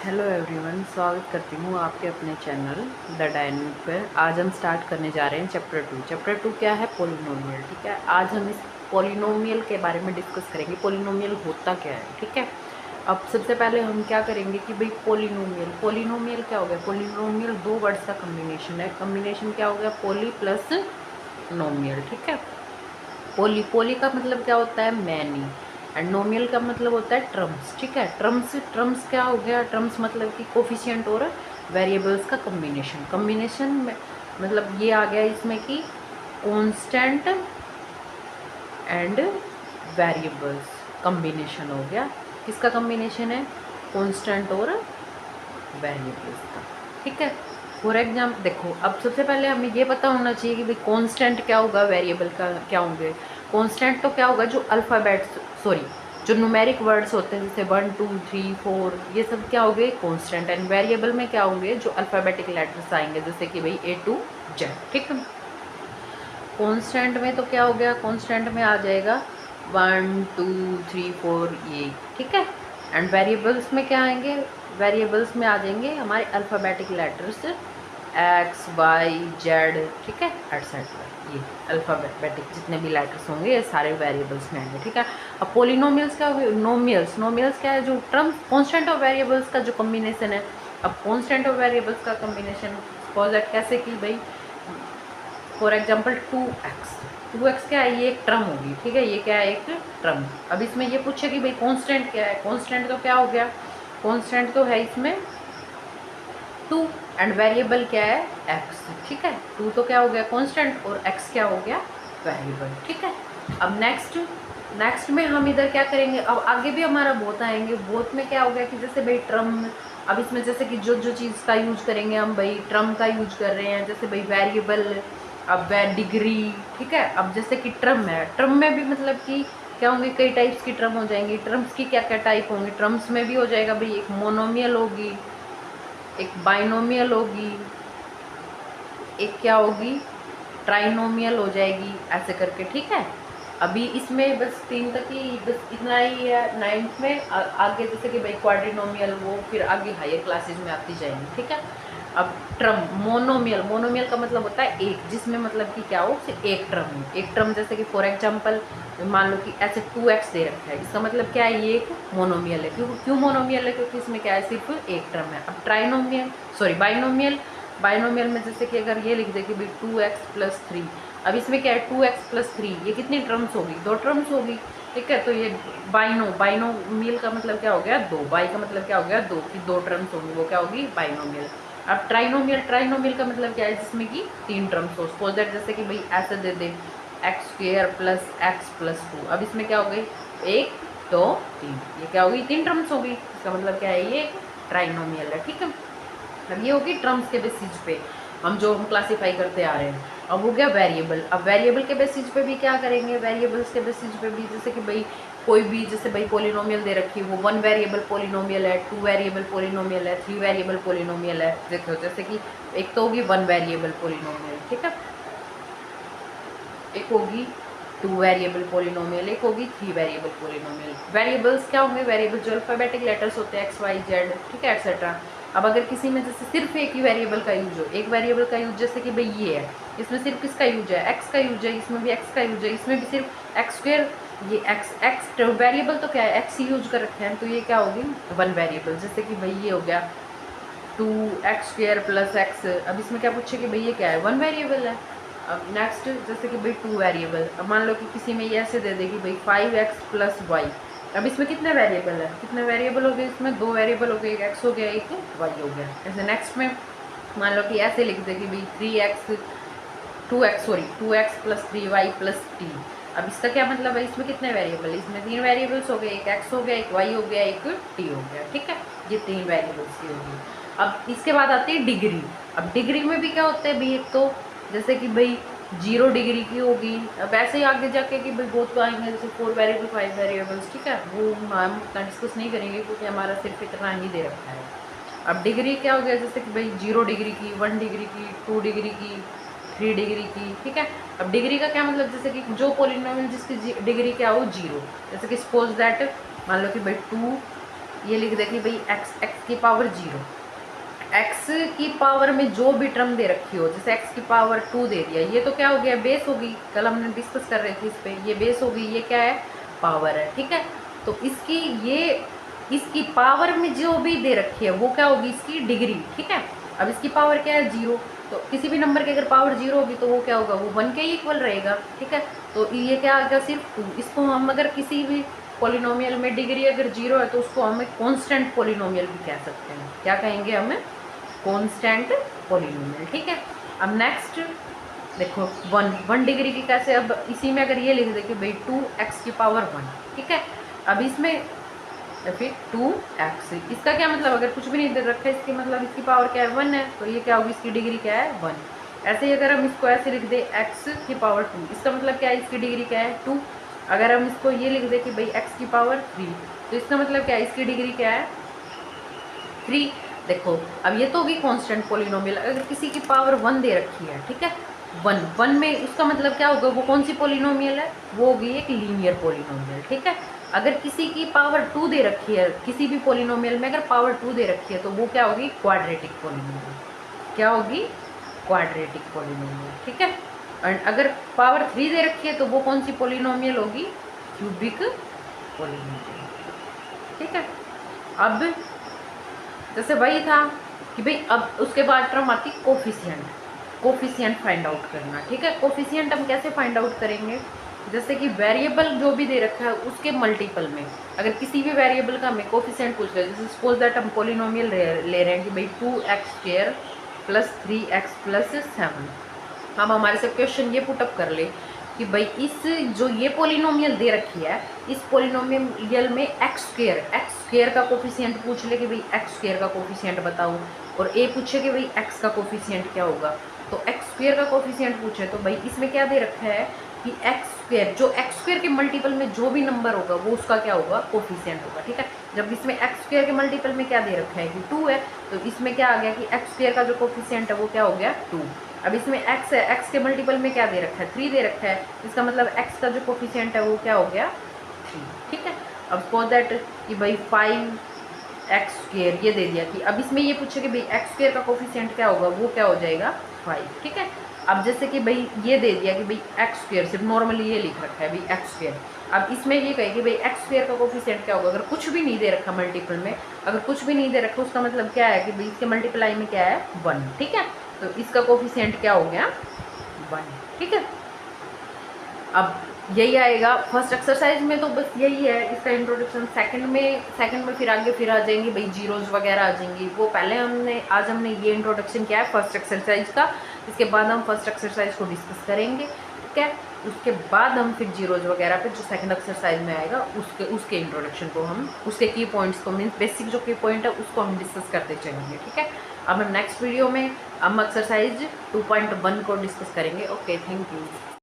Hello everyone, स्वागत करती हूँ आपके अपने चैनल द डायनेमिक पे। आज हम स्टार्ट करने जा रहे हैं चैप्टर टू क्या है? पोलिनोमियल। ठीक है, आज हम इस पोलिनोमियल के बारे में डिस्कस करेंगे। पोलिनोमियल होता क्या है? ठीक है, अब सबसे पहले हम क्या करेंगे कि भाई पोलिनोमियल क्या हो गया? पोलिनोमियल दो वर्ड्स का कम्बिनेशन है। कम्बिनेशन क्या हो गया? पोली प्लस नोमियल। ठीक है, पोली का मतलब क्या होता है? मैनी। एंड नोमियल का मतलब होता है ट्रम्स। ठीक है, ट्रम्स क्या हो गया? ट्रम्स मतलब कि कोफिशिएंट और वेरिएबल्स का कम्बिनेशन में मतलब ये आ गया इसमें कि कांस्टेंट एंड वेरिएबल्स कम्बिनेशन हो गया। किसका कम्बिनेशन है? कांस्टेंट और वेरिएबल्स का। ठीक है, फॉर एग्जाम्पल देखो, अब सबसे पहले हमें ये पता होना चाहिए कि भाई कांस्टेंट क्या होगा, वेरिएबल का क्या होंगे। कांस्टेंट तो क्या होगा? जो जो न्यूमेरिक वर्ड्स होते हैं जैसे 1 2 3 4, ये सब क्या होंगे? कांस्टेंट। एंड वेरिएबल में क्या होंगे? जो अल्फ़ाबेटिक लेटर्स आएंगे जैसे कि भाई A to Z। ठीक है, कांस्टेंट में तो क्या हो गया? कांस्टेंट में आ जाएगा 1 2 3 4 ये। ठीक है, एंड वेरिएबल्स में क्या आएंगे? वेरिएबल्स में आ जाएंगे हमारे alphabetic letters X Y Z. ठीक है, एटसेट्रा। ये अल्फ़ाबेटिक जितने भी लेटर्स होंगे ये सारे वेरिएबल्स में आएंगे। ठीक है, अब पोलिनोमियल्स क्या होंगे? नोमियल्स क्या है? जो टर्म कांस्टेंट और वेरिएबल्स का जो कम्बिनेशन है। अब कांस्टेंट और वेरिएबल्स का कम्बिनेशन सपोज दैट कैसे कि भाई फॉर एग्जाम्पल 2x क्या है? ये एक टर्म होगी। ठीक है, ये क्या है? एक टर्म। अब इसमें ये पूछे कि भाई कांस्टेंट क्या है? कांस्टेंट तो क्या हो गया? कांस्टेंट तो है इसमें 2 एंड वेरिएबल क्या है? x। ठीक है, 2 तो क्या हो गया? कांस्टेंट और x क्या हो गया? वेरिएबल। ठीक है, अब नेक्स्ट में हम इधर क्या करेंगे? अब आगे भी हमारा बहुत आएंगे। बहुत में क्या हो गया कि जैसे भाई ट्रम, अब इसमें जैसे कि जो चीज़ का यूज करेंगे हम, भाई ट्रम का यूज कर रहे हैं जैसे भाई वेरिएबल, अब डिग्री। ठीक है, अब जैसे कि ट्रम है, ट्रम में भी मतलब कि क्या होंगे? कई टाइप्स की ट्रम हो जाएंगी। ट्रम्स की क्या क्या टाइप होंगे? ट्रम्स में भी हो जाएगा भाई, एक मोनोमियल होगी, एक बाइनोमियल होगी, एक क्या होगी? ट्राइनोमियल हो जाएगी, ऐसे करके। ठीक है, अभी इसमें बस 3 तक ही, बस इतना ही है। 9th में आगे जैसे कि भाई क्वाड्रिनोमियल, वो फिर आगे हायर क्लासेज में आती जाएंगी। ठीक है, अब ट्रम मोनोमियल का मतलब होता है एक, जिसमें मतलब कि क्या हो? सिर्फ एक ट्रम हो। एक ट्रम जैसे कि फॉर एग्जांपल मान लो कि ऐसे 2x दे रखा है, इसका मतलब क्या है? ये एक मोनोमियल है। क्यों मोनोमियल है? क्योंकि इसमें क्या है? सिर्फ एक ट्रम है। अब बाइनोमियल में जैसे कि अगर ये लिख दे कि भाई 2x+3, अब इसमें क्या है? 2x+3, ये कितनी ट्रम्स होगी? 2 ट्रम्स होगी। ठीक है, तो ये बाइनोमियल का मतलब क्या हो गया? 2। बाई का मतलब क्या हो गया? 2 की 2 ट्रम्स होंगी, वो क्या होगी? बाइनोमियल। अब ट्राइनोमियल का मतलब क्या है? जिसमें कि 3 ट्रम्स हो। सपोज दैट जैसे कि भाई ऐसे दे दे x² + x+2, अब इसमें क्या हो गई? 1 2 3, ये क्या होगी? 3 ट्रम्स होगी। इसका मतलब क्या है? ये ट्राइनोमियल है। ठीक है, अब ये होगी ट्रम्स के बेसिस पे हम क्लासीफाई करते आ रहे हैं। अब हो गया वेरिएबल। अब वेरिएबल के बेसिस पे भी क्या करेंगे? वेरिएबल्स के बेसिस पे भी जैसे कि भाई कोई भी, जैसे भाई पोलिनोमियल दे रखी है, वो 1 वेरिएबल पोलिनोमियल है, 2 वेरिएबल पोलिनोमियल है, 3 वेरिएबल पोलिनोमियल है। देखो जैसे कि एक तो होगी 1 वेरिएबल पोलिनोमियल। ठीक है, एक होगी 2 वेरिएबल पोलिनोमियल, एक होगी 3 वेरिएबल पोलिनोमियल। वेरिएबल्स क्या होंगे? वेरिएबल जो अल्फाबेटिक लेटर्स होते हैं, एक्स वाई जेड। ठीक है, एक्सेट्रा। अब अगर किसी में जैसे सिर्फ एक ही वेरिएबल का यूज हो, एक वेरिएबल का यूज जैसे कि भाई ये है, इसमें सिर्फ किसका यूज है? एक्स का यूज है, इसमें भी एक्स का यूज है, इसमें भी सिर्फ x²। ये एक्स वेरिएबल तो क्या है? एक्स ही यूज कर रखे हैं, तो ये क्या होगी? 1 वेरिएबल। जैसे कि भाई ये हो गया 2x² + x। अब इसमें क्या पूछे कि भाई ये क्या है? 1 वेरिएबल है। अब नेक्स्ट जैसे कि भाई 2 वेरिएबल। अब मान लो कि किसी में ये ऐसे दे देगी भाई 5x + y। अब इसमें कितने वेरिएबल है? कितने वेरिएबल हो गए? इसमें 2 वेरिएबल हो गए, एक x हो गया, एक y हो गया। ऐसे नेक्स्ट में मान लो कि ऐसे लिख देगी भाई 2x + 3y + t। अब इसका क्या मतलब है? इसमें कितने वेरिएबल? इसमें 3 वेरिएबल्स हो गए, एक x हो गया, एक y हो गया, एक t हो गया। ठीक है, ये 3 वेरिएबल्स की होगी। अब इसके बाद आती है डिग्री। अब डिग्री में भी क्या होता है भाई? एक तो जैसे कि भाई 0 डिग्री की होगी। अब ऐसे ही आगे जाके कि भाई बहुत आएंगे जैसे 4 वेरिएबल 5 वेरिएबल्स। ठीक है, वो हम उतना डिस्कस नहीं करेंगे क्योंकि हमारा सिर्फ इतना ही दे रखा है। अब डिग्री क्या हो गया? जैसे कि भाई 0 डिग्री की, 1 डिग्री की, 2 डिग्री की, 3 डिग्री की। ठीक है, अब डिग्री का क्या मतलब? जैसे कि जो पोलिनोमियल जिसकी डिग्री क्या हो? 0। जैसे कि सपोज दैट मान लो कि भाई 2 ये लिख दे कि भाई एक्स की पावर 0, एक्स की पावर में जो भी टर्म दे रखी हो, जैसे एक्स की पावर 2 दे दिया, ये तो क्या हो गया, बेस होगी, कल हमने डिस्कस कर रहे थे इस पे, ये बेस होगी, ये क्या है, पावर है, ठीक है। तो इसकी ये इसकी पावर में जो भी दे रखी है वो क्या होगी, इसकी डिग्री, ठीक है। अब इसकी पावर क्या है, 0, तो किसी भी नंबर की अगर पावर 0 होगी तो वो क्या होगा, वो 1 के ही इक्वल रहेगा, ठीक है। तो ये क्या आ गया, सिर्फ 2। इसको हम अगर किसी भी पॉलिनोमियल में डिग्री अगर 0 है तो उसको हम कॉन्स्टेंट पॉलिनोमियल भी कह सकते हैं, क्या कहेंगे हमें, कॉन्स्टेंट पॉलिनोमियल, ठीक है। अब नेक्स्ट देखो 1 डिग्री की कैसे, अब इसी में अगर ये लिख दे कि भाई 2x की पावर 1, ठीक है। अब इसमें फिर 2x, इसका क्या मतलब, अगर कुछ भी नहीं दे रखा है इसकी मतलब इसकी पावर क्या है, 1 है, तो ये क्या होगी, इसकी डिग्री क्या है, 1। ऐसे ही अगर हम इसको ऐसे लिख दे x की पावर 2, इसका मतलब क्या है, इसकी डिग्री क्या है, 2। अगर हम इसको ये लिख दे कि भाई x की पावर 3, तो इसका मतलब क्या है, इसकी डिग्री क्या है, 3। देखो अब ये तो होगी कांस्टेंट पॉलिनोमियल। अगर किसी की पावर 1 दे रखी है, ठीक है, 1 में उसका मतलब क्या होगा, वो कौन सी पॉलिनोमियल है, वो होगी एक लीनियर पॉलिनोमियल, ठीक है। अगर किसी की पावर 2 दे रखी है, किसी भी पॉलिनोमियल में अगर पावर 2 दे रखी है तो वो क्या होगी, क्वाड्रेटिक पॉलिनोमियल, क्या होगी, क्वाड्रेटिक पॉलिनोमियल, ठीक है। एंड अगर पावर 3 दे रखी है तो वो कौन सी पॉलिनोमियल होगी, क्यूबिक पॉलिनोमियल, ठीक है। अब जैसे वही था कि भाई अब उसके बाद टर्म आती कोफिशिएंट फाइंड आउट करना, ठीक है। कोफिशिएंट हम कैसे फाइंड आउट करेंगे, जैसे कि वेरिएबल जो भी दे रखा है उसके मल्टीपल में अगर किसी भी वेरिएबल का हमें कोफिशिएंट पूछ रहे हैं, जैसे सपोज दैट हम पॉलिनोमियल ले रहे हैं कि भाई 2x² + 3x + 7। अब हमारे से क्वेश्चन ये पुटअप कर ले कि भाई इस जो ये पॉलिनोमियल दे रखी है, इस पॉलिनोमियल में x² का कोफिशिएंट पूछ ले कि भाई x² का कोफिशिएंट बताओ, और ए पूछे कि भाई x का कोफिशिएंट क्या होगा। तो x² का कोफिशिएंट पूछे तो भाई इसमें क्या दे रखा है कि x² के मल्टीपल में जो भी नंबर होगा वो उसका क्या होगा, कोफिशिएंट होगा, ठीक है। जब इसमें x² के मल्टीपल में क्या दे रखा है कि 2 है, तो इसमें क्या आ गया कि x² का जो कोफिशिएंट है वो क्या हो गया, 2। अब इसमें x है, x के मल्टीपल में क्या दे रखा है, 3 दे रखा है, इसका मतलब x का जो कोफिशिएंट है वो क्या हो गया, 3, ठीक है। अब सपोज दैट कि भाई 5x² ये दे दिया कि अब इसमें ये पूछे कि भाई x² का कोफिशिएंट क्या होगा, वो क्या हो जाएगा, 5, ठीक है। अब जैसे कि भाई ये दे दिया कि भाई x², सिर्फ नॉर्मली ये लिख रखा है भाई x²। अब इसमें ये कहे कि भाई x² का कोफिशिएंट क्या होगा, अगर कुछ भी नहीं दे रखा मल्टीपल में, अगर कुछ भी नहीं दे रखा उसका मतलब क्या है कि भाई इसके मल्टीप्लाई में क्या है, 1, ठीक है। तो इसका कोफिशिएंट क्या हो गया, 1, ठीक है। अब यही आएगा फर्स्ट एक्सरसाइज में, तो बस यही है इसका इंट्रोडक्शन। सेकंड में फिर आगे फिर आ जाएंगी भाई जीरोज वगैरह आ जाएंगी, वो पहले आज हमने ये इंट्रोडक्शन किया है फर्स्ट एक्सरसाइज का। इसके बाद हम फर्स्ट एक्सरसाइज को डिस्कस करेंगे, ठीक है। उसके बाद हम फिर जीरोज वगैरह पे जो सेकंड एक्सरसाइज में आएगा उसके इंट्रोडक्शन को हम, उसके की पॉइंट्स को, मीन्स बेसिक जो की पॉइंट है उसको हम डिस्कस करते चलेंगे, ठीक है। अब हम नेक्स्ट वीडियो में हम एक्सरसाइज 2.1 को डिस्कस करेंगे। Okay, thank you.